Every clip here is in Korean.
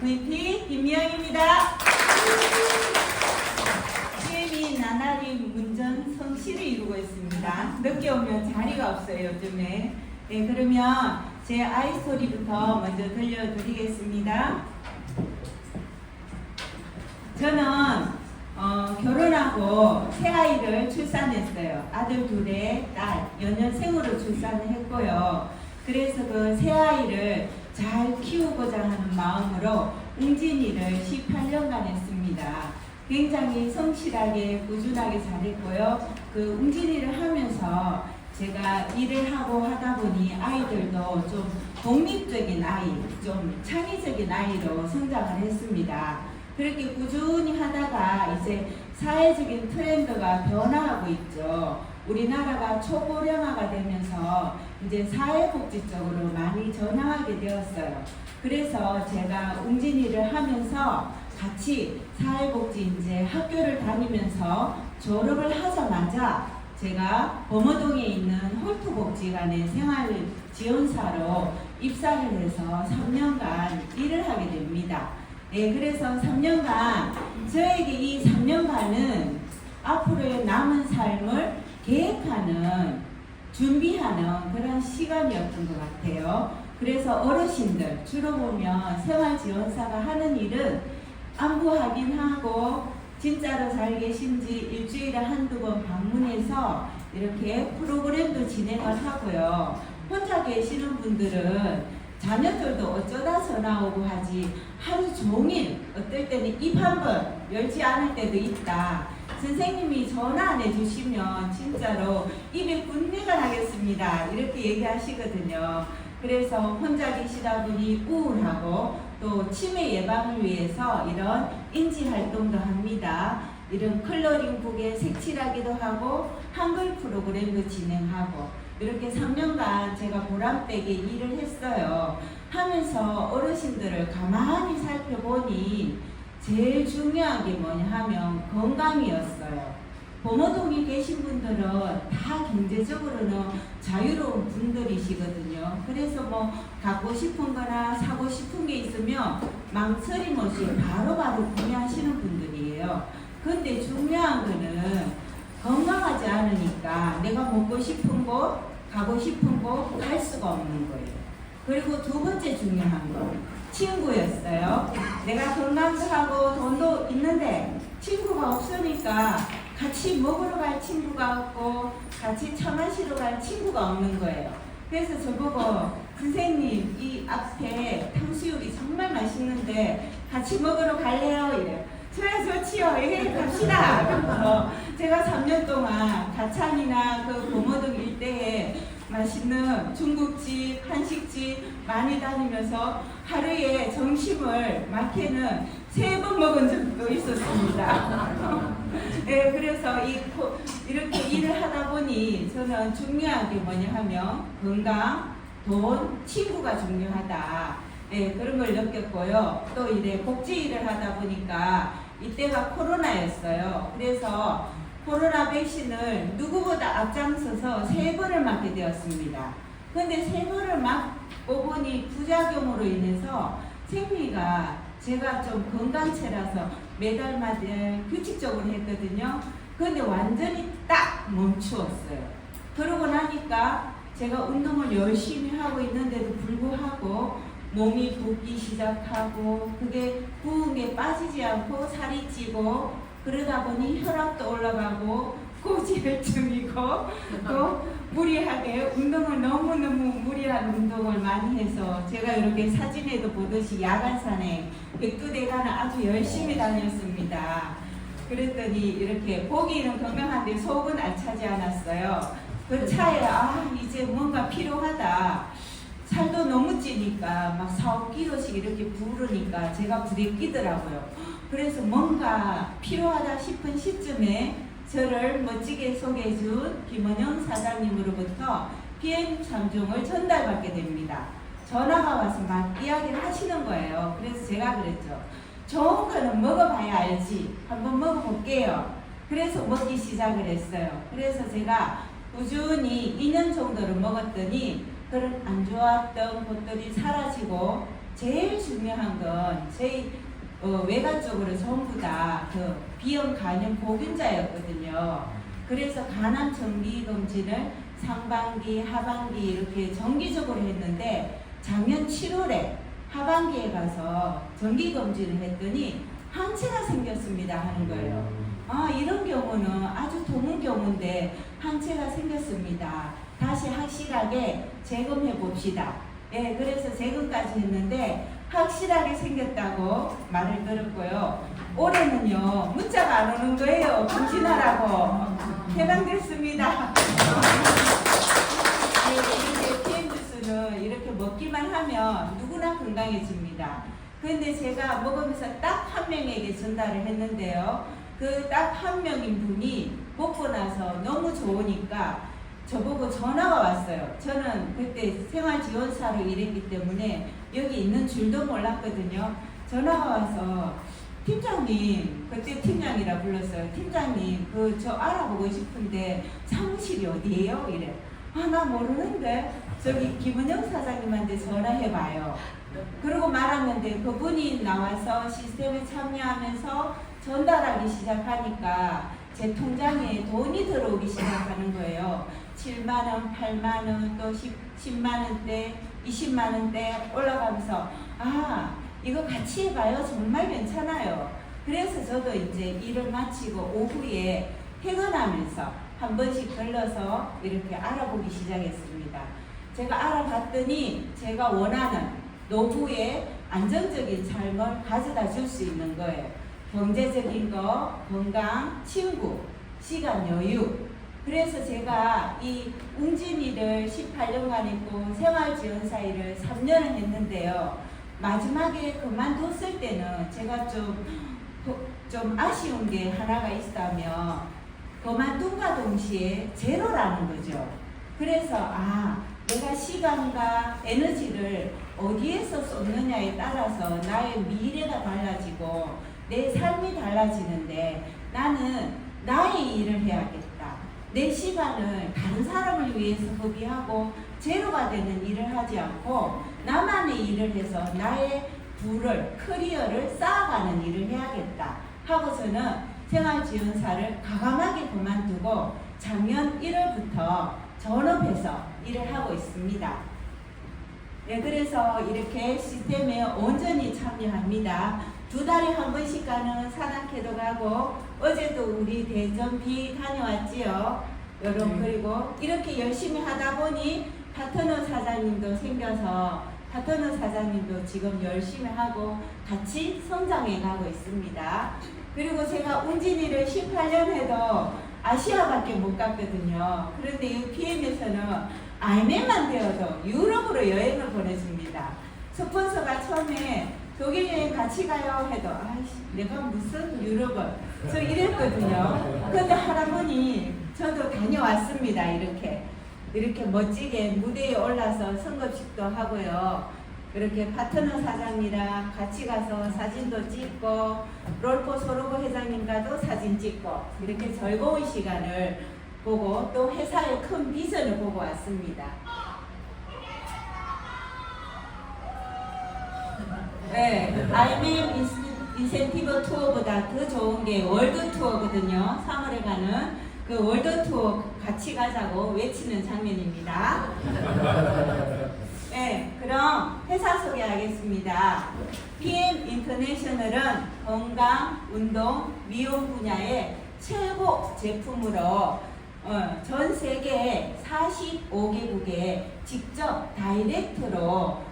VP 김미영입니다. 팀이 나날이 문전 성실을 이루고 있습니다. 늦게 오면 자리가 없어요, 요즘에. 네, 그러면 제 아이스토리부터 먼저 들려드리겠습니다. 저는 결혼하고 새 아이를 출산했어요. 아들 둘에 딸, 연년생으로 출산을 했고요. 그래서 그 새 아이를 잘 키우고자 하는 마음으로 웅진이를 18년간 했습니다. 굉장히 성실하게 꾸준하게 잘했고요. 그 웅진이를 하면서 제가 일을 하고 하다 보니 아이들도 좀 독립적인 아이, 좀 창의적인 아이로 성장을 했습니다. 그렇게 꾸준히 하다가 이제 사회적인 트렌드가 변화하고 있죠. 우리나라가 초고령화가 되면서 이제 사회복지 쪽으로 많이 전향하게 되었어요. 그래서 제가 웅진이를 하면서 같이 사회복지 이제 학교를 다니면서 졸업을 하자마자 제가 범어동에 있는 홀토복지관의 생활지원사로 입사를 해서 3년간 일을 하게 됩니다. 네, 그래서 3년간 저에게 이 3년간은 앞으로의 남은 삶을 계획하는, 준비하는 그런 시간이었던 것 같아요. 그래서 어르신들, 주로 보면 생활지원사가 하는 일은 안부 확인하고 진짜로 잘 계신지 일주일에 한두 번 방문해서 이렇게 프로그램도 진행을 하고요. 혼자 계시는 분들은 자녀들도 어쩌다 전화 오고 하지 하루 종일 어떨 때는 입 한 번 열지 않을 때도 있다. 선생님이 전화 안 해주시면 진짜로 입에 군내가 나겠습니다. 이렇게 얘기하시거든요. 그래서 혼자 계시다 보니 우울하고 또 치매 예방을 위해서 이런 인지 활동도 합니다. 이런 컬러링북에 색칠하기도 하고 한글 프로그램도 진행하고 이렇게 3년간 제가 보람되게 일을 했어요. 하면서 어르신들을 가만히 살펴보니 제일 중요한 게 뭐냐 하면 건강이었어요. 범어동에 계신 분들은 다 경제적으로는 자유로운 분들이시거든요. 그래서 뭐 갖고 싶은 거나 사고 싶은 게 있으면 망설임 없이 바로바로 구매하시는 분들이에요. 근데 중요한 거는 건강하지 않으니까 내가 먹고 싶은 곳, 가고 싶은 곳 갈 수가 없는 거예요. 그리고 두 번째 중요한 거, 친구였어요. 내가 건강도 하고 돈도 있는데 친구가 없으니까 같이 먹으러 갈 친구가 없고 같이 차 마시러 갈 친구가 없는 거예요. 그래서 저보고 선생님 이 앞에 탕수육이 정말 맛있는데 같이 먹으러 갈래요? 이래요. 저야 좋지요. 예, 갑시다. 그래서 제가 3년 동안 가창이나 그 범어동 일대에 맛있는 중국집, 한식집 많이 다니면서 하루에 점심을 많게는 3번 먹은 적도 있었습니다. 네, 그래서 이렇게 일을 하다 보니 저는 중요한 게 뭐냐 하면 건강, 돈, 친구가 중요하다. 네, 그런 걸 느꼈고요. 또 이래 복지 일을 하다 보니까 이때가 코로나였어요. 그래서 코로나 백신을 누구보다 앞장서서 3번을 맞게 되었습니다. 근데 3번을 맞고 보니 부작용으로 인해서 생리가 제가 좀 건강체라서 매달마다 규칙적으로 했거든요. 근데 완전히 딱 멈추었어요. 그러고 나니까 제가 운동을 열심히 하고 있는데도 불구하고 몸이 붓기 시작하고 그게 부응에 빠지지 않고 살이 찌고 그러다 보니 혈압도 올라가고 고지혈증이고 또 무리하게 운동을 너무너무 무리한 운동을 많이 해서 제가 이렇게 사진에도 보듯이 야간산에 백두대간을 아주 열심히 다녔습니다. 그랬더니 이렇게 보기는 건강한데 속은 알차지 않았어요. 그 차에 이제 뭔가 필요하다. 살도 너무 찌니까 막 4~5kg씩 이렇게 부르니까 제가 부대끼더라고요. 그래서 뭔가 필요하다 싶은 시점에 저를 멋지게 소개해준 김원영 사장님으로부터 PM3종을 전달받게 됩니다. 전화가 와서 막 이야기를 하시는 거예요. 그래서 제가 그랬죠. 좋은 거는 먹어봐야 알지. 한번 먹어볼게요. 그래서 먹기 시작을 했어요. 그래서 제가 꾸준히 2년 정도를 먹었더니 그런 안 좋았던 것들이 사라지고 제일 중요한 건 저희 외가 쪽으로 전부 다 그 비형 간염 보균자였거든요. 그래서 간암 정기 검진을 상반기, 하반기 이렇게 정기적으로 했는데 작년 7월에 하반기에 가서 정기 검진을 했더니 항체가 생겼습니다 하는 거예요. 아, 이런 경우는 아주 드문 경우인데 항체가 생겼습니다. 다시 확실하게 재검해 봅시다. 예, 그래서 재검까지 했는데 확실하게 생겼다고 말을 들었고요. 올해는요, 문자가 안 오는 거예요. 검진하라고. 해방됐습니다. 이렇게 PM 주스는 이렇게 먹기만 하면 누구나 건강해집니다. 그런데 제가 먹으면서 딱 한 명에게 전달을 했는데요. 그 딱 한 명인 분이 먹고 나서 너무 좋으니까 저보고 전화가 왔어요. 저는 그때 생활지원사로 일했기 때문에 여기 있는 줄도 몰랐거든요. 전화가 와서 팀장님, 그때 팀장이라 불렀어요. 팀장님, 저 알아보고 싶은데 사무실이 어디예요? 이래. 아, 나 모르는데 저기 김은영 사장님한테 전화해봐요. 그러고 말았는데 그분이 나와서 시스템에 참여하면서 전달하기 시작하니까 제 통장에 돈이 들어오기 시작하는 거예요. 7만원, 8만원, 또 10만원대, 20만원대 올라가면서 아, 이거 같이 해봐요. 정말 괜찮아요. 그래서 저도 이제 일을 마치고 오후에 퇴근하면서 한 번씩 들러서 이렇게 알아보기 시작했습니다. 제가 알아봤더니 제가 원하는 노후의 안정적인 삶을 가져다 줄 수 있는 거예요. 경제적인 거, 건강, 친구, 시간 여유. 그래서 제가 이 웅진이를 18년간 했고 생활지원사 일을 3년을 했는데요. 마지막에 그만뒀을 때는 제가 좀 아쉬운 게 하나가 있다면 그만둔과 동시에 제로라는 거죠. 그래서 내가 시간과 에너지를 어디에서 쏟느냐에 따라서 나의 미래가 달라지고 내 삶이 달라지는데 나는 나의 일을 해야겠다. 내 시간을 다른 사람을 위해서 소비하고 제로가 되는 일을 하지 않고 나만의 일을 해서 나의 부를, 커리어를 쌓아가는 일을 해야겠다 하고서는 생활지원사를 과감하게 그만두고 작년 1월부터 전업해서 일을 하고 있습니다. 네, 그래서 이렇게 시스템에 온전히 참여합니다. 2달에 한 번씩 가는 산악회도 가고 어제도 우리 대전 비 다녀왔지요. 여러분 그리고 이렇게 열심히 하다 보니 파트너 사장님도 생겨서 파트너 사장님도 지금 열심히 하고 같이 성장해 가고 있습니다. 그리고 제가 운진이를 18년 해도 아시아밖에 못 갔거든요. 그런데 이 PM에서는 알맨만 되어도 유럽으로 여행을 보내줍니다. 스폰서가 처음에 독일 여행 같이 가요 해도 아이씨 내가 무슨 유럽을 저 이랬거든요. 그런데 할아버니 저도 다녀왔습니다. 이렇게 멋지게 무대에 올라서 성급식도 하고요. 이렇게 파트너 사장이랑 같이 가서 사진도 찍고 롤코 소로보 회장님과도 사진 찍고 이렇게 즐거운 시간을 보고 또 회사의 큰 비전을 보고 왔습니다. 네, IMM 인센티브 투어보다 더 좋은 게 월드 투어거든요. 3월에 가는 그 월드 투어 같이 가자고 외치는 장면입니다. 네, 그럼 회사 소개하겠습니다. PM 인터내셔널은 건강, 운동, 미용 분야의 최고 제품으로 전 세계 45개국에 직접 다이렉트로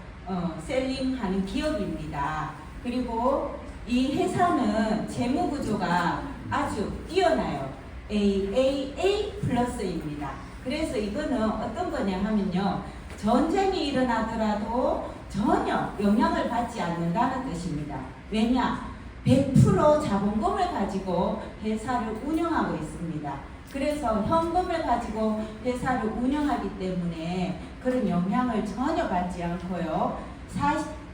셀링하는 기업입니다. 그리고 이 회사는 재무 구조가 아주 뛰어나요. AAA 플러스입니다. 그래서 이거는 어떤 거냐 하면요. 전쟁이 일어나더라도 전혀 영향을 받지 않는다는 뜻입니다. 왜냐? 100% 자본금을 가지고 회사를 운영하고 있습니다. 그래서 현금을 가지고 회사를 운영하기 때문에 그런 영향을 전혀 받지 않고요.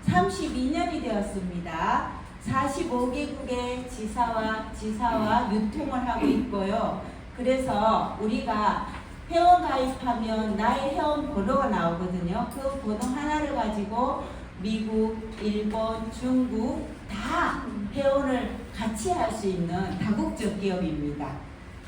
32년이 되었습니다. 45개국의 지사와 유통을 하고 있고요. 그래서 우리가 회원 가입하면 나의 회원 번호가 나오거든요. 그 번호 하나를 가지고 미국, 일본, 중국 다 회원을 같이 할 수 있는 다국적 기업입니다.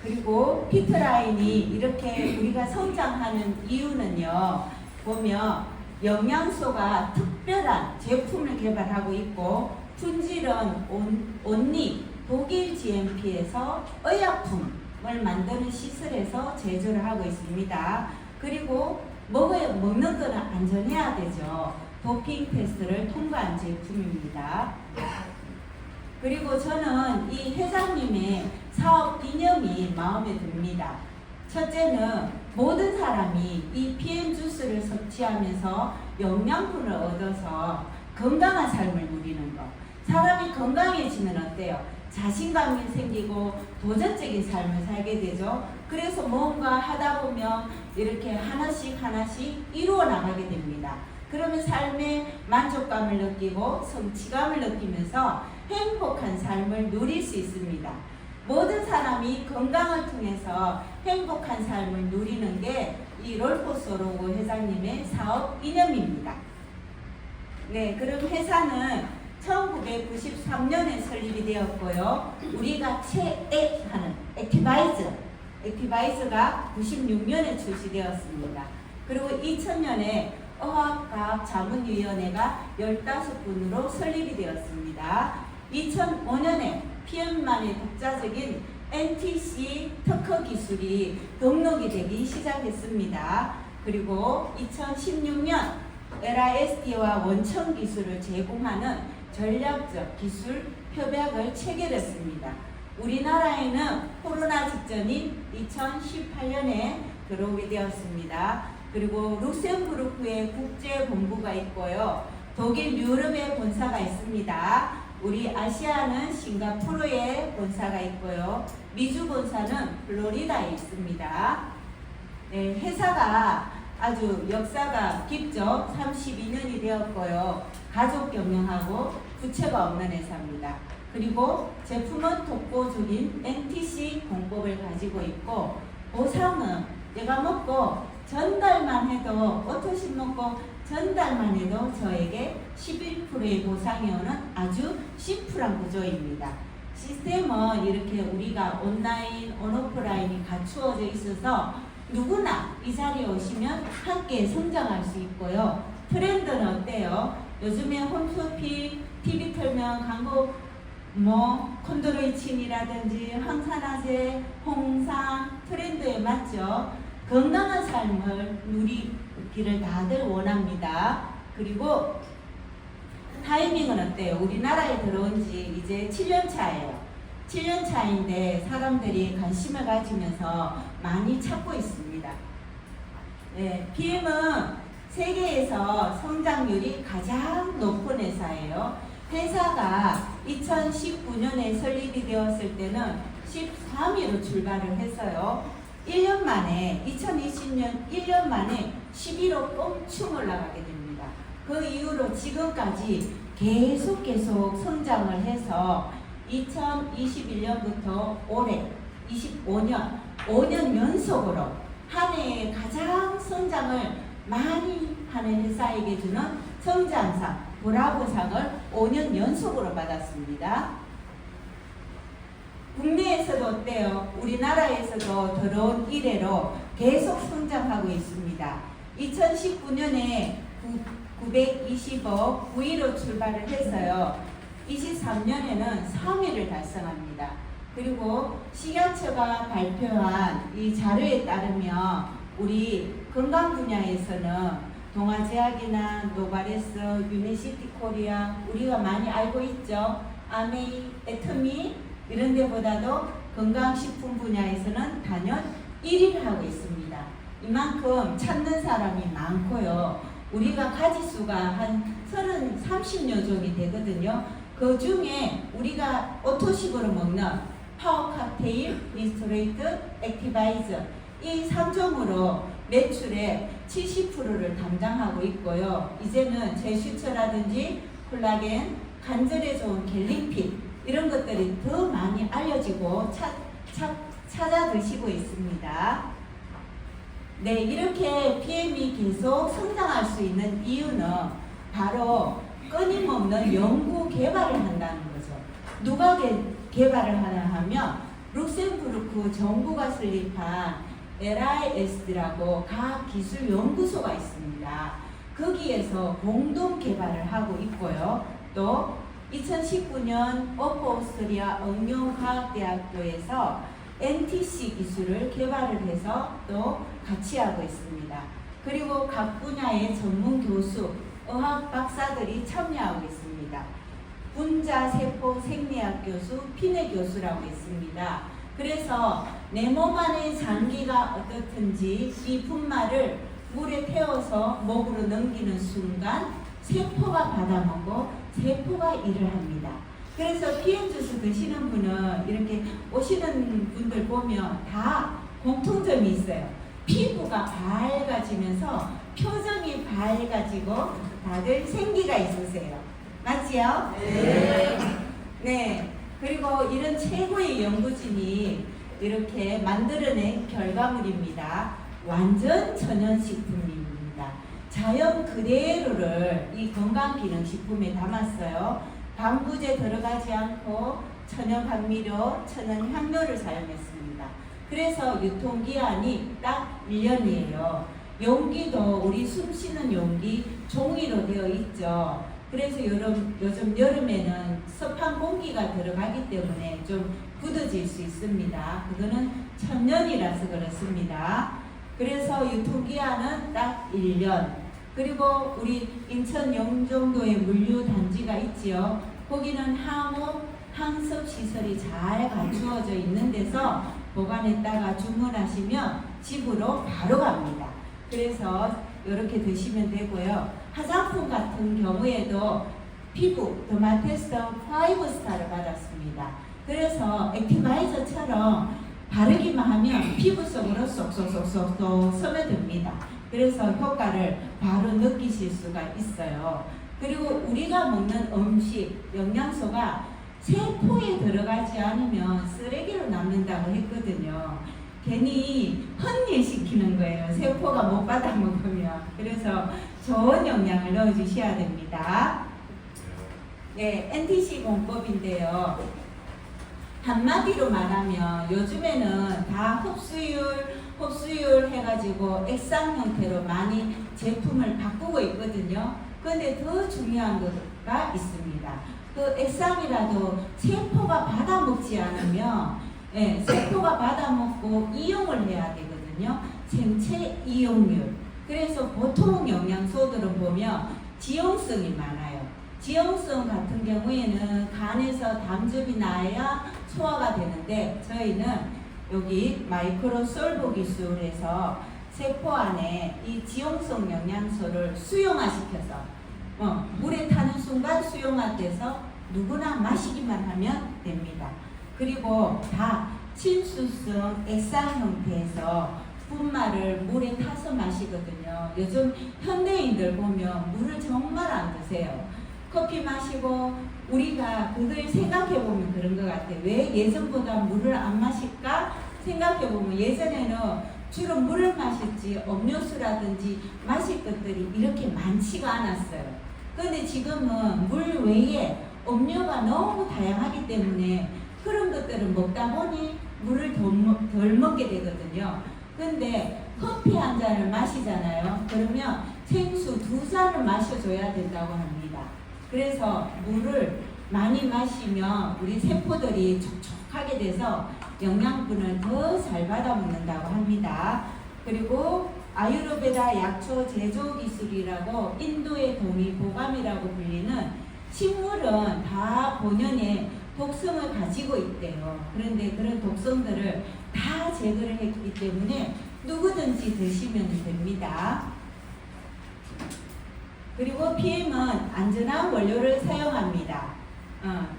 그리고 피트라인이 이렇게 우리가 성장하는 이유는요, 보면 영양소가 특별한 제품을 개발하고 있고, 품질은 온리 독일 GMP에서 의약품을 만드는 시설에서 제조를 하고 있습니다. 그리고 먹는 거는 안전해야 되죠. 도핑 테스트를 통과한 제품입니다. 그리고 저는 이 회장님의 사업 이념이 마음에 듭니다. 첫째는 모든 사람이 이 PM 주스를 섭취하면서 영양분을 얻어서 건강한 삶을 누리는 것. 사람이 건강해지면 어때요? 자신감이 생기고 도전적인 삶을 살게 되죠. 그래서 뭔가 하다 보면 이렇게 하나씩 이루어 나가게 됩니다. 그러면 삶의 만족감을 느끼고 성취감을 느끼면서 행복한 삶을 누릴 수 있습니다. 모든 사람이 건강을 통해서 행복한 삶을 누리는 게 이 롤포소로고 회장님의 사업 이념입니다. 네, 그럼 회사는 1993년에 설립이 되었고요. 우리가 최애하는 액티바이저가 96년에 출시되었습니다. 그리고 2000년에 어학과학자문위원회가 15분으로 설립이 되었습니다. 2005년에 PM만의 독자적인 NTC 특허 기술이 등록이 되기 시작했습니다. 그리고 2016년 LIST와 원천 기술을 제공하는 전략적 기술 협약을 체결했습니다. 우리나라에는 코로나 직전인 2018년에 들어오게 되었습니다. 그리고 룩셈부르크에 국제본부가 있고요. 독일 유럽에 본사가 있습니다. 우리 아시아는 싱가포르에 본사가 있고요. 미주 본사는 플로리다에 있습니다. 네, 회사가 아주 역사가 깊죠. 32년이 되었고요. 가족 경영하고 부채가 없는 회사입니다. 그리고 제품은 독보적인 NTC 공법을 가지고 있고, 보상은 내가 먹고 전달만 해도, 어토신 먹고 전달만 해도 저에게 11%의 보상이 오는 아주 심플한 구조입니다. 시스템은 이렇게 우리가 온라인, 온오프라인이 갖추어져 있어서 누구나 이 자리에 오시면 함께 성장할 수 있고요. 트렌드는 어때요? 요즘에 홈쇼핑, TV 틀면 광고 콘드로이친이라든지 항산화제, 홍삼 트렌드에 맞죠? 건강한 삶을 누리기를 다들 원합니다. 그리고 타이밍은 어때요? 우리나라에 들어온 지 이제 7년 차예요. 7년 차인데 사람들이 관심을 가지면서 많이 찾고 있습니다. 네, PM은 세계에서 성장률이 가장 높은 회사예요. 회사가 2019년에 설립이 되었을 때는 13위로 출발을 했어요. 1년 만에 2020년 1년 만에 11호 껑충 올라가게 됩니다. 그 이후로 지금까지 계속 성장을 해서 2021년부터 올해 25년 5년 연속으로 한 해에 가장 성장을 많이 하는 회사에게 주는 성장상 브라보상을 5년 연속으로 받았습니다. 국내에서도 어때요? 우리나라에서도 들어온 이래로 계속 성장하고 있습니다. 2019년에 920억 9위로 출발을 했어요. 23년에는 3위를 달성합니다. 그리고 식약처가 발표한 이 자료에 따르면 우리 건강 분야에서는 동아제약이나 노바레스, 유니시티 코리아 우리가 많이 알고 있죠. 아메이, 애터미 이런 데보다도 건강식품 분야에서는 단연 1위를 하고 있습니다. 이만큼 찾는 사람이 많고요. 우리가 가지수가 한 30여 종이 되거든요. 그 중에 우리가 오토식으로 먹는 파워 칵테일, 리스토레이트, 액티바이저 이 3종으로 매출의 70%를 담당하고 있고요. 이제는 제슈처라든지 콜라겐, 관절에 좋은 갤리핏 이런 것들이 더 많이 알려지고 찾아 드시고 있습니다. 네, 이렇게 PM이 계속 성장할 수 있는 이유는 바로 끊임없는 연구 개발을 한다는 거죠. 누가 개발을 하나 하면 룩셈부르크 정부가 설립한 LIS라고 과학기술연구소가 있습니다. 거기에서 공동 개발을 하고 있고요. 또 2019년 오스트리아 응용과학대학교에서 NTC 기술을 개발을 해서 또 같이 하고 있습니다. 그리고 각 분야의 전문 교수, 의학 박사들이 참여하고 있습니다. 분자세포 생리학 교수, 피내 교수라고 있습니다. 그래서 내 몸 안의 장기가 어떻든지 이 분말을 물에 태워서 목으로 넘기는 순간 세포가 받아먹고 세포가 일을 합니다. 그래서 PM 주스 드시는 분은 이렇게 오시는 분들 보면 다 공통점이 있어요. 피부가 밝아지면서 표정이 밝아지고 다들 생기가 있으세요. 맞지요? 네. 네. 그리고 이런 최고의 연구진이 이렇게 만들어낸 결과물입니다. 완전 천연식품입니다. 자연 그대로를 이 건강기능식품에 담았어요. 방부제 들어가지 않고 천연감미료, 천연향료를 사용했습니다. 그래서 유통기한이 딱 1년이에요. 용기도 우리 숨쉬는 용기 종이로 되어 있죠. 그래서 요즘 여름에는 습한 공기가 들어가기 때문에 좀 굳어질 수 있습니다. 그거는 천연이라서 그렇습니다. 그래서 유통기한은 딱 1년. 그리고 우리 인천 영종도에 물류단지가 있지요. 거기는 항업, 항습 시설이 잘 갖추어져 있는 데서 보관했다가 주문하시면 집으로 바로 갑니다. 그래서 이렇게 드시면 되고요. 화장품 같은 경우에도 피부 더마테스터 5스타를 받았습니다. 그래서 액티바이저처럼 바르기만 하면 피부 속으로 쏙쏙쏙쏙 스며듭니다. 그래서 효과를 바로 느끼실 수가 있어요. 그리고 우리가 먹는 음식, 영양소가 세포에 들어가지 않으면 쓰레기로 남는다고 했거든요. 괜히 헌일시키는 거예요. 세포가 못 받아 먹으면. 그래서 좋은 영양을 넣어주셔야 됩니다. 네, NTC 공법인데요. 한마디로 말하면 요즘에는 다 흡수율 해가지고 액상 형태로 많이 제품을 바꾸고 있거든요. 그런데 더 중요한 거가 있습니다. 그 액상이라도 세포가 받아먹지 않으면 세포가 받아먹고 이용을 해야 되거든요. 생체 이용률. 그래서 보통 영양소들은 보면 지용성이 많아요. 지용성 같은 경우에는 간에서 담즙이 나야 소화가 되는데 저희는 여기 마이크로 솔보 기술에서 세포 안에 이 지용성 영양소를 수용화시켜서 물에 타는 순간 수용화돼서 누구나 마시기만 하면 됩니다. 그리고 다 침수성 액상 형태에서 분말을 물에 타서 마시거든요. 요즘 현대인들 보면 물을 정말 안 드세요. 커피 마시고 우리가 그걸 생각해보면 그런 것 같아요. 왜 예전보다 물을 안 마실까 생각해보면 예전에는 주로 물을 마셨지 음료수라든지 마실 것들이 이렇게 많지가 않았어요. 그런데 지금은 물 외에 음료가 너무 다양하기 때문에 그런 것들을 먹다 보니 물을 덜 먹게 되거든요. 근데 커피 한 잔을 마시잖아요. 그러면 생수 2잔을 마셔줘야 된다고 합니다. 그래서 물을 많이 마시면 우리 세포들이 촉촉하게 돼서 영양분을 더 잘 받아 먹는다고 합니다. 그리고 아유르베다 약초 제조 기술이라고 인도의 동의보감이라고 불리는 식물은 다 본연의 독성을 가지고 있대요. 그런데 그런 독성들을 다 제거를 했기 때문에 누구든지 드시면 됩니다. 그리고 PM은 안전한 원료를 사용합니다.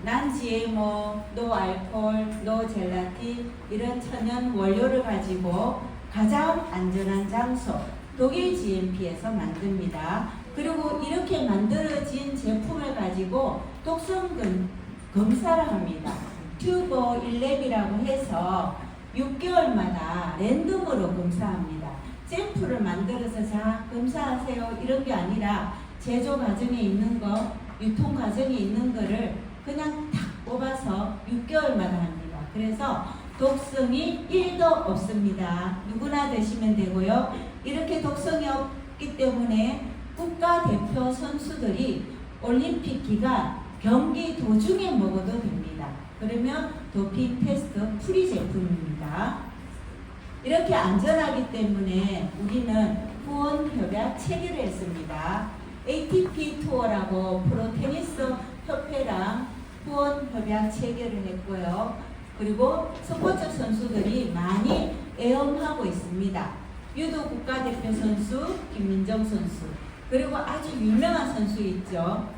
non-GMO, 노알코올, 노젤라틴 이런 천연 원료를 가지고 가장 안전한 장소 독일 GMP에서 만듭니다. 그리고 이렇게 만들어진 제품을 가지고 독성 검사를 합니다. 튜버 1랩이라고 해서 6개월마다 랜덤으로 검사합니다. 샘플을 만들어서 자 검사하세요 이런 게 아니라 제조 과정에 있는 거, 유통 과정에 있는 거를 그냥 탁 뽑아서 6개월마다 합니다. 그래서 독성이 1도 없습니다. 누구나 드시면 되고요. 이렇게 독성이 없기 때문에 국가대표 선수들이 올림픽 기간 경기 도중에 먹어도 됩니다. 그러면 도핑 테스트 프리 제품입니다. 이렇게 안전하기 때문에 우리는 후원 협약 체결을 했습니다. ATP 투어라고 프로테니스 협회랑 후원 협약 체결을 했고요. 그리고 스포츠 선수들이 많이 애용하고 있습니다. 유도 국가대표 선수 김민정 선수, 그리고 아주 유명한 선수 있죠.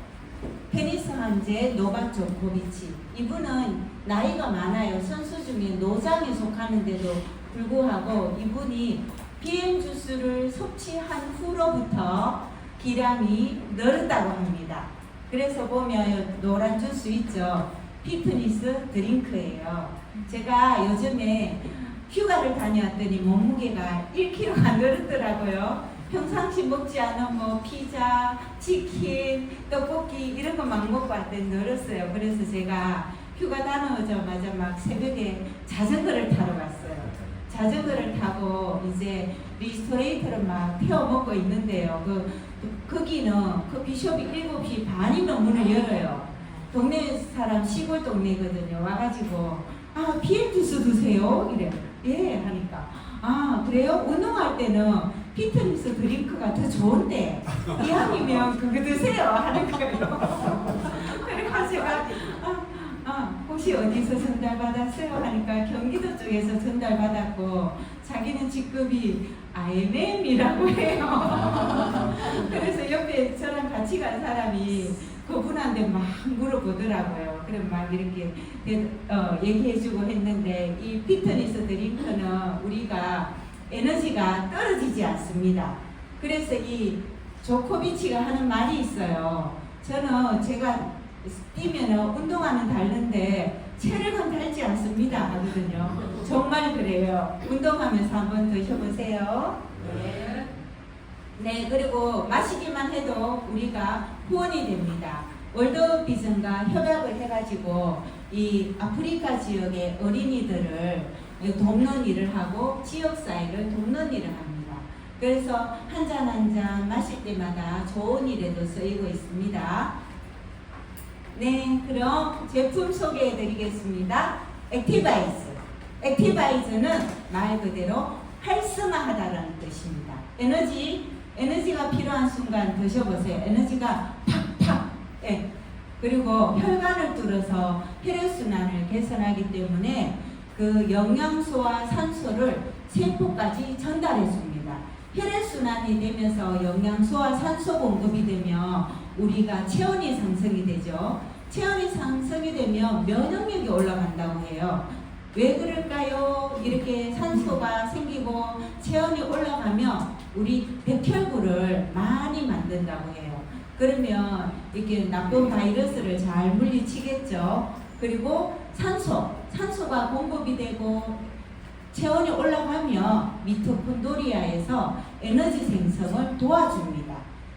테니스 황제 노박 조코비치. 이분은 나이가 많아요. 선수 중에 노장에 속하는데도 불구하고 이분이 PM 주스를 섭취한 후로부터 기량이 늘었다고 합니다. 그래서 보면 노란 주스 있죠. 피트니스 드링크예요. 제가 요즘에 휴가를 다녀왔더니 몸무게가 1kg가 늘었더라고요. 평상시 먹지 않은 뭐 피자, 치킨, 떡볶이 이런 거 막 먹고 왔더니 늘었어요. 그래서 제가 휴가 다녀오자마자 막 새벽에 자전거를 타러 갔어요. 자전거를 타고 이제 리스토레이트를 막 태워 먹고 있는데요. 거기는 커피숍이 7시 반이면 문을 열어요. 동네 사람 시골 동네거든요. 와가지고 PM 주스 드세요? 이래. 예 하니까 그래요? 운동할 때는 피트니스 드링크가 더 좋은데 이왕이면 그거 드세요 하는 거예요. 그래서 제가 혹시 어디서 전달받았어요? 하니까 경기도 쪽에서 전달받았고 자기는 직급이 IMM이라고 해요. 그래서 옆에 저랑 같이 간 사람이 그분한테 막 물어보더라고요. 그럼 막 이렇게 얘기해주고 했는데 이 피트니스 드링크는 우리가 에너지가 떨어지지 않습니다. 그래서 이 조코비치가 하는 말이 있어요. 제가 뛰면 운동화는 닳는데 체력은 닳지 않습니다 하거든요. 정말 그래요. 운동하면서 한번 드셔보세요. 네, 그리고 마시기만 해도 우리가 후원이 됩니다. 월드비전과 협약을 해가지고 이 아프리카 지역의 어린이들을 돕는 일을 하고 지역사회를 돕는 일을 합니다. 그래서 한 잔 한 잔 마실 때마다 좋은 일에도 쓰이고 있습니다. 네, 그럼 제품 소개해 드리겠습니다. 액티바이즈. 액티바이즈는 말 그대로 활성화하다라는 뜻입니다. 에너지가 필요한 순간 드셔보세요. 에너지가 팍팍. 예. 그리고 혈관을 뚫어서 혈액순환을 개선하기 때문에 그 영양소와 산소를 세포까지 전달해 줍니다. 혈액순환이 되면서 영양소와 산소 공급이 되면 우리가 체온이 상승이 되죠. 체온이 상승이 되면 면역력이 올라간다고 해요. 왜 그럴까요? 이렇게 산소가 생기고 체온이 올라가면 우리 백혈구를 많이 만든다고 해요. 그러면 이렇게 나쁜 바이러스를 잘 물리치겠죠. 그리고 산소가 공급이 되고 체온이 올라가면 미토콘드리아에서 에너지 생성을 도와줍니다.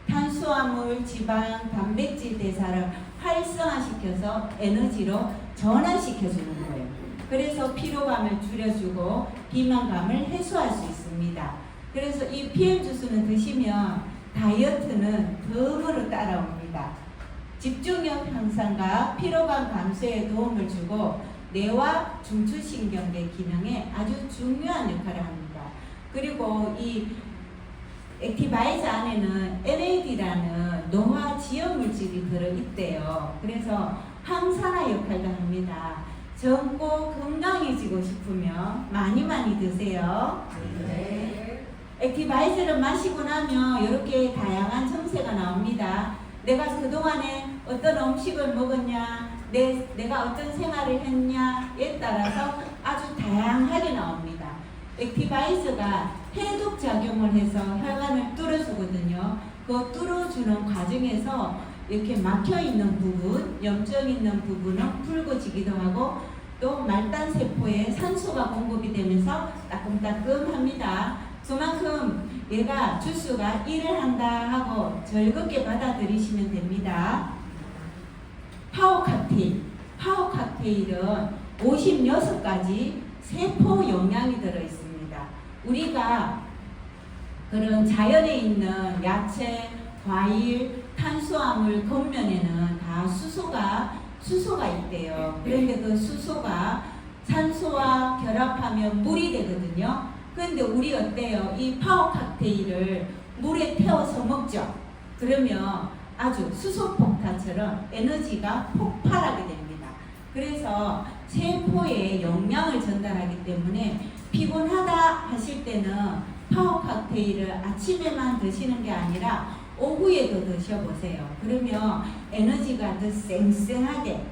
탄수화물, 지방, 단백질 대사를 활성화시켜서 에너지로 전환시켜주는 거예요. 그래서 피로감을 줄여주고 비만감을 해소할 수 있습니다. 그래서 이 PM 주스는 드시면 다이어트는 덤으로 따라옵니다. 집중력 향상과 피로감 감소에 도움을 주고 뇌와 중추신경계 기능에 아주 중요한 역할을 합니다. 그리고 이 액티바이즈 안에는 NAD라는 노화 지연 물질이 들어있대요. 그래서 항산화 역할도 합니다. 젊고 건강해지고 싶으면 많이 드세요. 네. 액티바이즈를 마시고 나면 이렇게 다양한 정세가 나옵니다. 내가 그동안에 어떤 음식을 먹었냐, 내가 어떤 생활을 했냐에 따라서 아주 다양하게 나옵니다. 액티바이즈가 해독 작용을 해서 혈관을 뚫어주거든요. 그 뚫어주는 과정에서 이렇게 막혀있는 부분, 염증 있는 부분은 붉어지기도 하고 또 말단 세포에 산소가 공급이 되면서 따끔따끔합니다. 그만큼 얘가 주스가 일을 한다 하고 즐겁게 받아들이시면 됩니다. 파워 칵테일. 파워 칵테일은 56가지 세포 영양이 들어 있습니다. 우리가 그런 자연에 있는 야채, 과일, 탄수화물 겉면에는 다 수소가 있대요. 그런데 그 수소가 산소와 결합하면 물이 되거든요. 그런데 우리 어때요? 이 파워 칵테일을 물에 태워서 먹죠. 그러면 아주 수소폭탄처럼 에너지가 폭발하게 됩니다. 그래서 세포에 영양을 전달하기 때문에 피곤하다 하실 때는 파워 칵테일을 아침에만 드시는 게 아니라 오후에도 드셔보세요. 그러면 에너지가 더 쌩쌩하게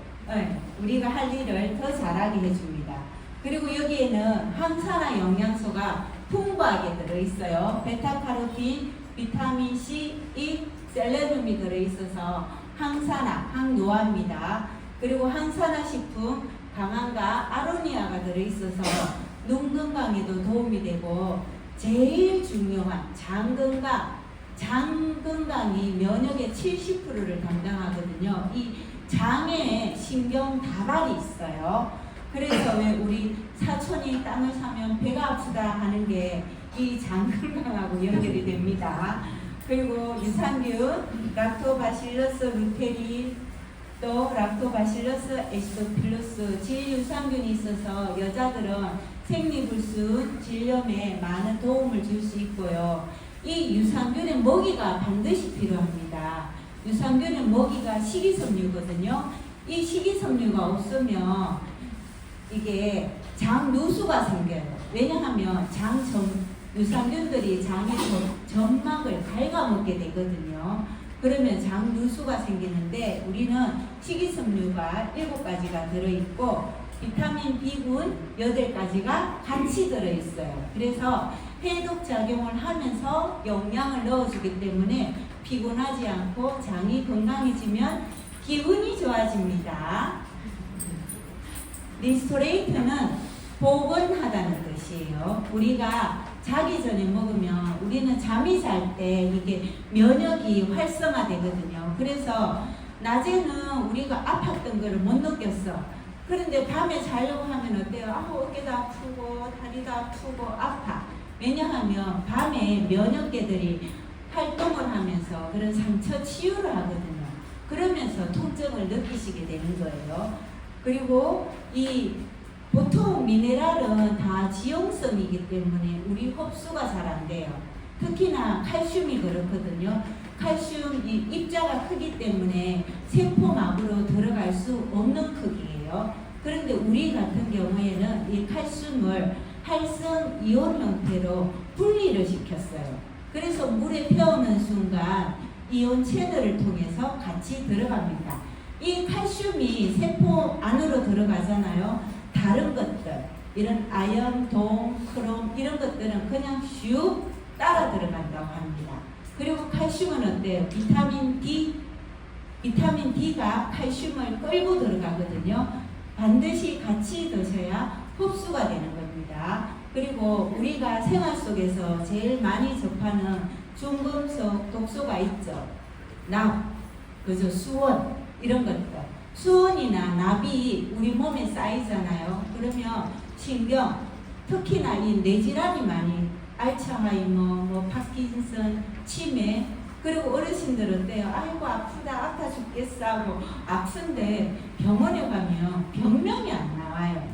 우리가 할 일을 더 잘하게 해줍니다. 그리고 여기에는 항산화 영양소가 풍부하게 들어있어요. 베타카로틴, 비타민 C, E, 셀레늄이 들어있어서 항산화, 항노화입니다. 그리고 항산화 식품, 강황과 아로니아가 들어있어서 눈 건강에도 도움이 되고 제일 중요한 장 건강이 면역의 70%를 담당하거든요. 이 장에 신경 다발이 있어요. 그래서 왜 우리 사촌이 땅을 사면 배가 아프다 하는 게 이 장 건강하고 연결이 됩니다. 그리고 유산균, 락토바실러스 루테리, 또 락토바실러스 에시도필루스 질유산균이 있어서 여자들은 생리불순, 질염에 많은 도움을 줄 수 있고요. 이 유산균의 먹이가 반드시 필요합니다. 유산균의 먹이가 식이섬유거든요. 이 식이섬유가 없으면 이게 장누수가 생겨요. 왜냐하면 유산균들이 장에서 점막을 갉아먹게 되거든요. 그러면 장누수가 생기는데 우리는 식이섬유가 7가지가 들어있고 비타민 B군 8가지가 같이 들어있어요. 그래서 해독작용을 하면서 영양을 넣어주기 때문에 피곤하지 않고 장이 건강해지면 기분이 좋아집니다. 리스토레이트는 복원하다는 뜻이에요. 우리가 자기 전에 먹으면 우리는 잠이 잘 때 이게 면역이 활성화되거든요. 그래서 낮에는 우리가 아팠던 거를 못 느꼈어. 그런데 밤에 자려고 하면 어때요? 어깨도 아프고 다리도 아프고 아파. 왜냐하면 밤에 면역계들이 활동을 하면서 그런 상처 치유를 하거든요. 그러면서 통증을 느끼시게 되는 거예요. 그리고 보통 미네랄은 다 지용성이기 때문에 우리 흡수가 잘 안 돼요. 특히나 칼슘이 그렇거든요. 칼슘 입자가 크기 때문에 세포막으로 들어갈 수 없는 크기예요. 그런데 우리 같은 경우에는 이 칼슘을 활성 이온 형태로 분리를 시켰어요. 그래서 물에 태우는 순간 이온 채널을 통해서 같이 들어갑니다. 이 칼슘이 세포 안으로 들어가잖아요. 다른 것들, 이런 아연, 동, 크롬 이런 것들은 그냥 슉 따라 들어간다고 합니다. 그리고 칼슘은 어때요? 비타민 D가 칼슘을 끌고 들어가거든요. 반드시 같이 드셔야 흡수가 되는 겁니다. 그리고 우리가 생활 속에서 제일 많이 접하는 중금속 독소가 있죠. 그죠? 수원 이런 것들. 수은이나 납이 우리 몸에 쌓이잖아요. 그러면 신경, 특히나 이 뇌질환이 많이 알츠하이머, 파킨슨, 치매, 그리고 어르신들은 어때요? 아이고 아파 죽겠어 하고 아픈데 병원에 가면 병명이 안 나와요.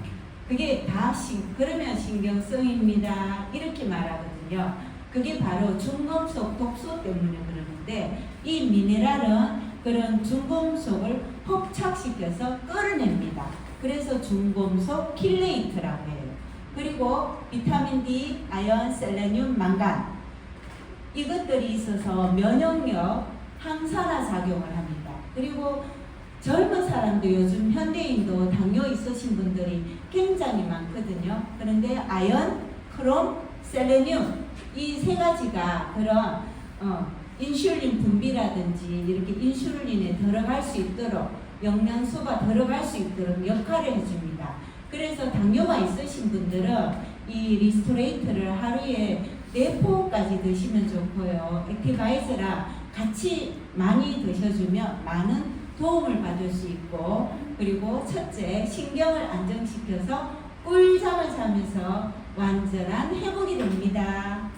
그게 다 그러면 신경성입니다. 이렇게 말하거든요. 그게 바로 중금속 독소 때문에 그러는데 이 미네랄은 그런 중금속을 흡착시켜서 끌어냅니다. 그래서 중금속 킬레이트라고 해요. 그리고 비타민 D, 아연, 셀레늄, 망간 이것들이 있어서 면역력, 항산화 작용을 합니다. 그리고 젊은 사람도 요즘 현대인도 당뇨 있으신 분들이 굉장히 많거든요. 그런데 아연, 크롬, 셀레늄 이 3가지가 그런 인슐린 분비라든지 이렇게 인슐린에 들어갈 수 있도록 영양소가 들어갈 수 있도록 역할을 해줍니다. 그래서 당뇨가 있으신 분들은 이 리스토레이트를 하루에 4포까지 드시면 좋고요. 액티바이저랑 같이 많이 드셔주면 많은 도움을 받을 수 있고, 그리고 첫째, 신경을 안정시켜서 꿀잠을 자면서 완전한 회복이 됩니다.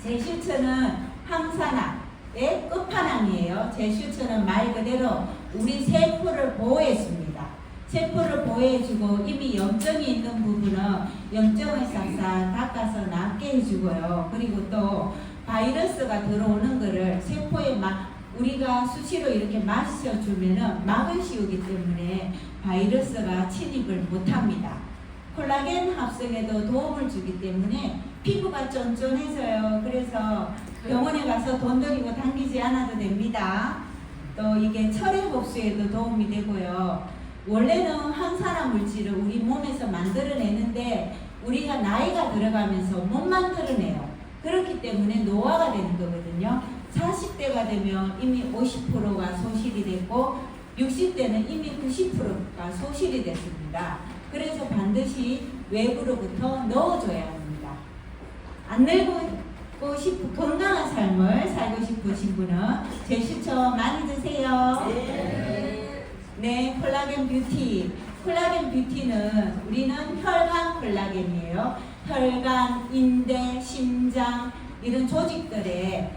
제슈처는 항산화의 끝판왕이에요. 제슈처는 말 그대로 우리 세포를 보호해줍니다. 세포를 보호해주고, 이미 염증이 있는 부분은 염증을 싹싹 닦아서 낫게 해주고요. 그리고 또 바이러스가 들어오는 거를 세포에 우리가 수시로 이렇게 마셔주면은 막을 씌우기 때문에 바이러스가 침입을 못합니다. 콜라겐 합성에도 도움을 주기 때문에 피부가 쫀쫀해져요. 그래서 병원에 가서 돈 들이고 당기지 않아도 됩니다. 또 이게 혈액 흡수에도 도움이 되고요. 원래는 항산화 물질을 우리 몸에서 만들어내는데 우리가 나이가 들어가면서 못 만들어내요. 그렇기 때문에 노화가 되는 거거든요. 40대가 되면 이미 50%가 소실이 됐고 60대는 이미 90%가 소실이 됐습니다. 그래서 반드시 외부로부터 넣어줘야 합니다. 안 늙고 싶고 건강한 삶을 살고 싶으신 분은 제슈처 많이 드세요. 네, 콜라겐 뷰티. 콜라겐 뷰티는 우리는 혈관 콜라겐이에요. 혈관, 인대, 심장 이런 조직들에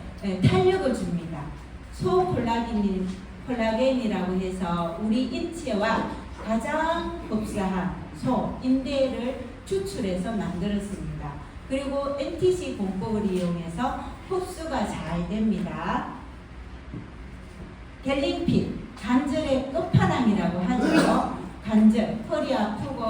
탄력을 줍니다. 콜라겐이라고 해서 우리 인체와 가장 흡사한 인대를 추출해서 만들었습니다. 그리고 NTC 공법을 이용해서 흡수가 잘 됩니다. 갤링핀, 관절의 끝판왕이라고 하죠. 관절, 허리 아프고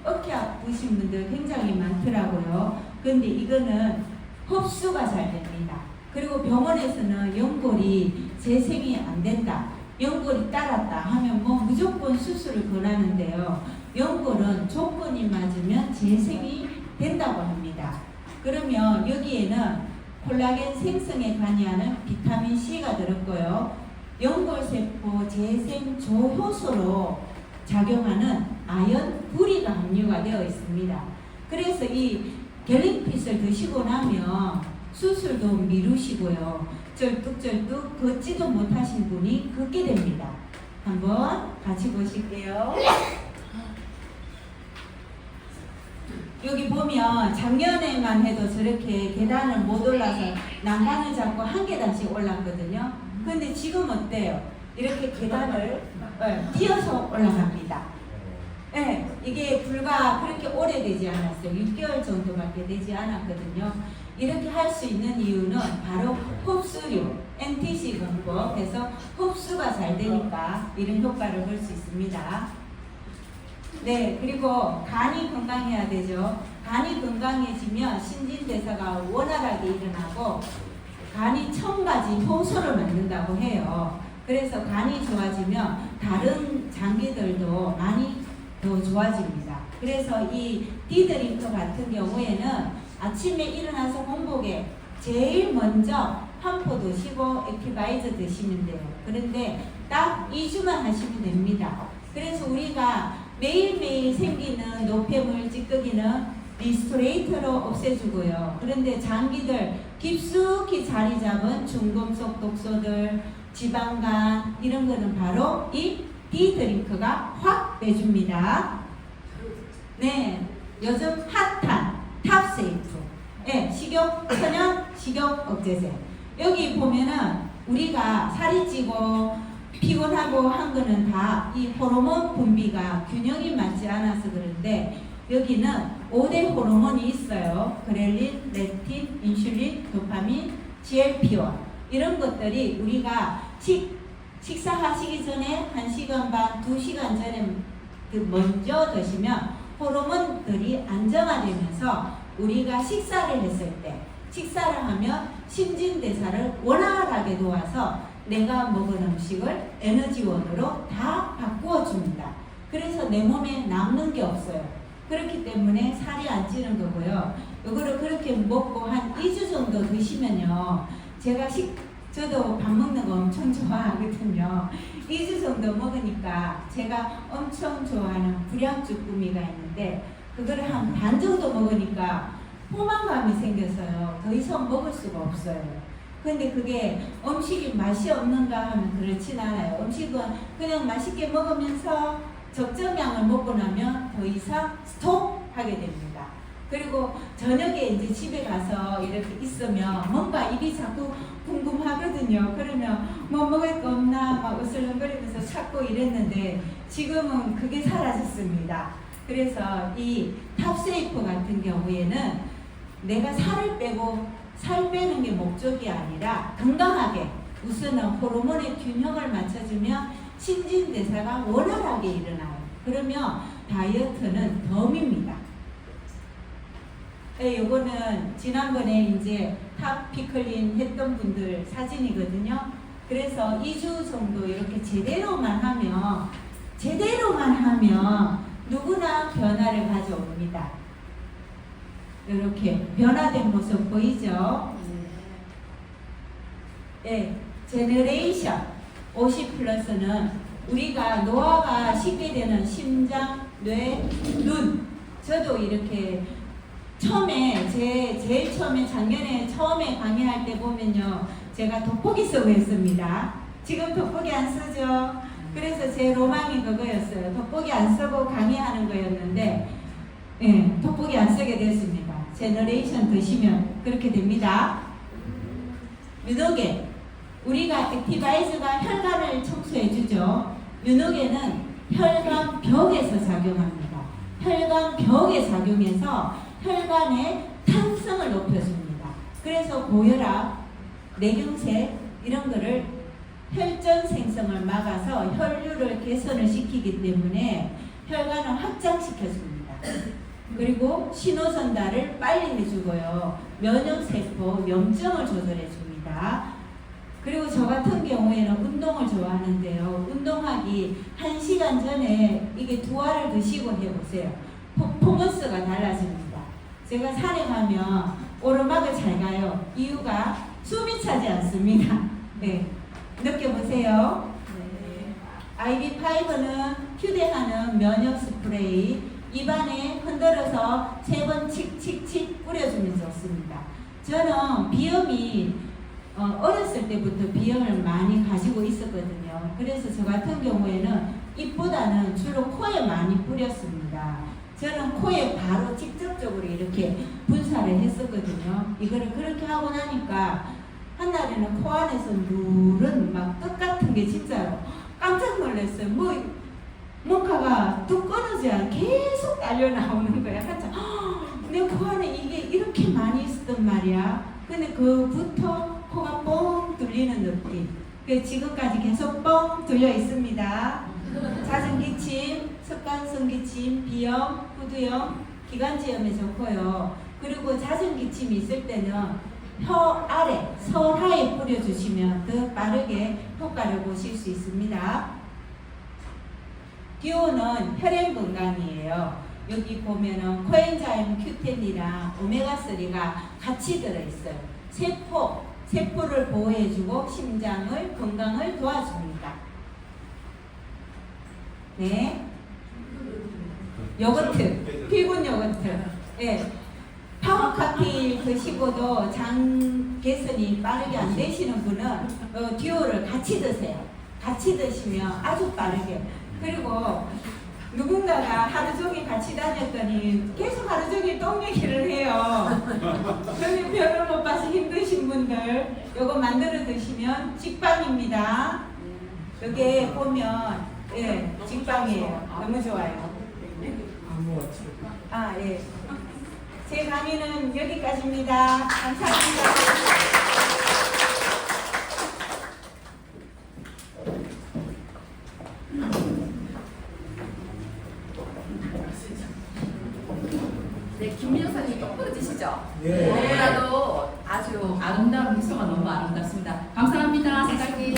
어깨 아프신 분들 굉장히 많더라고요. 근데 이거는 흡수가 잘 됩니다. 그리고 병원에서는 연골이 재생이 안 된다, 연골이 따랐다 하면 무조건 수술을 권하는데요. 연골은 조건이 맞으면 재생이 된다고 합니다. 그러면 여기에는 콜라겐 생성에 관여하는 비타민 C가 들었고요. 연골세포 재생 조효소로 작용하는 아연 부리가 함유가 되어 있습니다. 그래서 이 갤링핏을 드시고 나면 수술도 미루시고요. 절뚝절뚝 걷지도 못하신 분이 걷게 됩니다. 한번 같이 보실게요. 여기 보면 작년에만 해도 저렇게 계단을 못 올라서 난간을 잡고 한 계단씩 올랐거든요. 근데 지금 어때요? 이렇게 계단을 뛰어서 올라갑니다. 네, 이게 불과 그렇게 오래되지 않았어요. 6개월 정도밖에 되지 않았거든요. 이렇게 할 수 있는 이유는 바로 흡수류, NTC 공법에서 흡수가 잘 되니까 이런 효과를 볼 수 있습니다. 네, 그리고 간이 건강해야 되죠. 간이 건강해지면 신진대사가 원활하게 일어나고 간이 1000가지 효소를 만든다고 해요. 그래서 간이 좋아지면 다른 장기들도 많이 더 좋아집니다. 그래서 이 디드링크 같은 경우에는 아침에 일어나서 공복에 제일 먼저 한 포 드시고 액티바이저 드시면 돼요. 그런데 딱 2주만 하시면 됩니다. 그래서 우리가 매일매일 생기는 노폐물 찌꺼기는 리스토레이터로 없애주고요. 그런데 장기들 깊숙이 자리 잡은 중금속 독소들, 지방간 이런 거는 바로 이 디드링크가 확 빼줍니다. 네, 요즘 핫한 탑세이프, 네, 천연 식욕 억제제. 여기 보면은 우리가 살이 찌고 피곤하고 한 거는 다 이 호르몬 분비가 균형이 맞지 않아서 그런데 여기는 5대 호르몬이 있어요. 그렐린, 렙틴, 인슐린, 도파민, GLP-1 이런 것들이 우리가 식사하시기 전에 1시간 반, 2시간 전에 먼저 드시면 호르몬들이 안정화되면서 우리가 식사를 했을 때 식사를 하면 신진대사를 원활하게 도와서 내가 먹은 음식을 에너지원으로 다 바꾸어 줍니다. 그래서 내 몸에 남는 게 없어요. 그렇기 때문에 살이 안 찌는 거고요. 이거를 그렇게 먹고 한 2주 정도 드시면요. 저도 밥 먹는 거 엄청 좋아하거든요. 2주 정도 먹으니까 제가 엄청 좋아하는 불량쭈꾸미가 있는데 그 그거를 한 반 정도 먹으니까 포만감이 생겨서요. 더 이상 먹을 수가 없어요. 근데 그게 음식이 맛이 없는가 하면 그렇진 않아요. 음식은 그냥 맛있게 먹으면서 적정량을 먹고 나면 더 이상 스톱 하게 됩니다. 그리고 저녁에 이제 집에 가서 이렇게 있으면 뭔가 입이 자꾸 궁금하거든요. 그러면 뭐 먹을 거 없나 막 으슬렁거리면서 찾고 이랬는데 지금은 그게 사라졌습니다. 그래서 이 탑세이프 같은 경우에는 내가 살을 빼고 살 빼는 게 목적이 아니라 건강하게 우선은 호르몬의 균형을 맞춰주면 신진대사가 원활하게 일어나요. 그러면 다이어트는 덤입니다. 네, 요거는 지난번에 이제 탑피클린 했던 분들 사진이거든요. 그래서 2주 정도 이렇게 제대로만 하면 누구나 변화를 가져옵니다. 이렇게 변화된 모습 보이죠? 네, 제너레이션 50 플러스는 우리가 노화가 쉽게 되는 심장, 뇌, 눈. 저도 이렇게 처음에 제일 처음에 작년에 처음에 강의할 때 보면요, 제가 돋보기 쓰고 했습니다. 지금 돋보기 안 쓰죠? 그래서 제 로망이 그거였어요. 돋보기 안 쓰고 강의하는 거였는데, 예, 돋보기 안 쓰게 됐습니다. 제너레이션 드시면 그렇게 됩니다. 유노겐, 우리가 액티바이즈가 혈관을 청소해주죠. 유노겐은 혈관벽에서 작용합니다. 혈관벽에 작용해서 혈관의 탄성을 높여줍니다. 그래서 고혈압, 뇌경색 이런 거를 혈전 생성을 막아서 혈류를 개선을 시키기 때문에 혈관을 확장시켜줍니다. 그리고 신호 전달을 빨리 해주고요. 면역세포, 염증을 조절해줍니다. 그리고 저 같은 경우에는 운동을 좋아하는데요. 운동하기 1시간 전에 이게 2알을 드시고 해보세요. 퍼포먼스가 달라집니다. 제가 산에 가면 오르막을 잘 가요. 이유가 숨이 차지 않습니다. 네, 느껴보세요. 네. IV5는 휴대하는 면역 스프레이, 입안에 흔들어서 3번 칙칙칙 뿌려주면 좋습니다. 저는 비염이 어렸을 때부터 비염을 많이 가지고 있었거든요. 그래서 저 같은 경우에는 입보다는 주로 코에 많이 뿌렸습니다. 저는 코에 바로 직접적으로 이렇게 분사를 했었거든요. 이거를 그렇게 하고 나니까 한날에는 코 안에서 누런 막 떡 같은 게 진짜로 깜짝 놀랐어요. 뭔가가 뚝 끊어지 않게 계속 딸려 나오는 거야. 한참 내 코 안에 이게 이렇게 많이 있었단 말이야. 근데 그부터 코가 뻥 뚫리는 느낌. 지금까지 계속 뻥 뚫려 있습니다. 잦은 기침, 습관성 기침, 비염, 후두염, 기관지염에 좋고요. 그리고 잦은 기침이 있을 때는 혀 아래, 설하에 뿌려주시면 더 빠르게 효과를 보실 수 있습니다. 듀오는 혈행 건강이에요. 여기 보면은 코엔자임 Q10이랑 오메가3가 같이 들어있어요. 세포를 보호해주고 심장을 건강을 도와줍니다. 네, 요거트, 필분 요거트. 네. 파워카피 드시고도 장 개선이 빠르게 안 되시는 분은 듀오를 같이 드세요. 같이 드시면 아주 빠르게. 그리고 누군가가 하루 종일 같이 다녔더니 계속 하루 종일 똥 얘기를 해요. 그러면 별을 못 봐서 힘드신 분들 요거 만들어 드시면 직방입니다. 여기에 보면 예, 직방이에요. 너무 좋아요. 아, 예. 제 강의는 여기까지입니다. 감사합니다. 네, 김 여사님 예뻐지시죠? 네. 너무나도 아주 아름다운 미소가 너무 아름답습니다. 감사합니다, 사장님.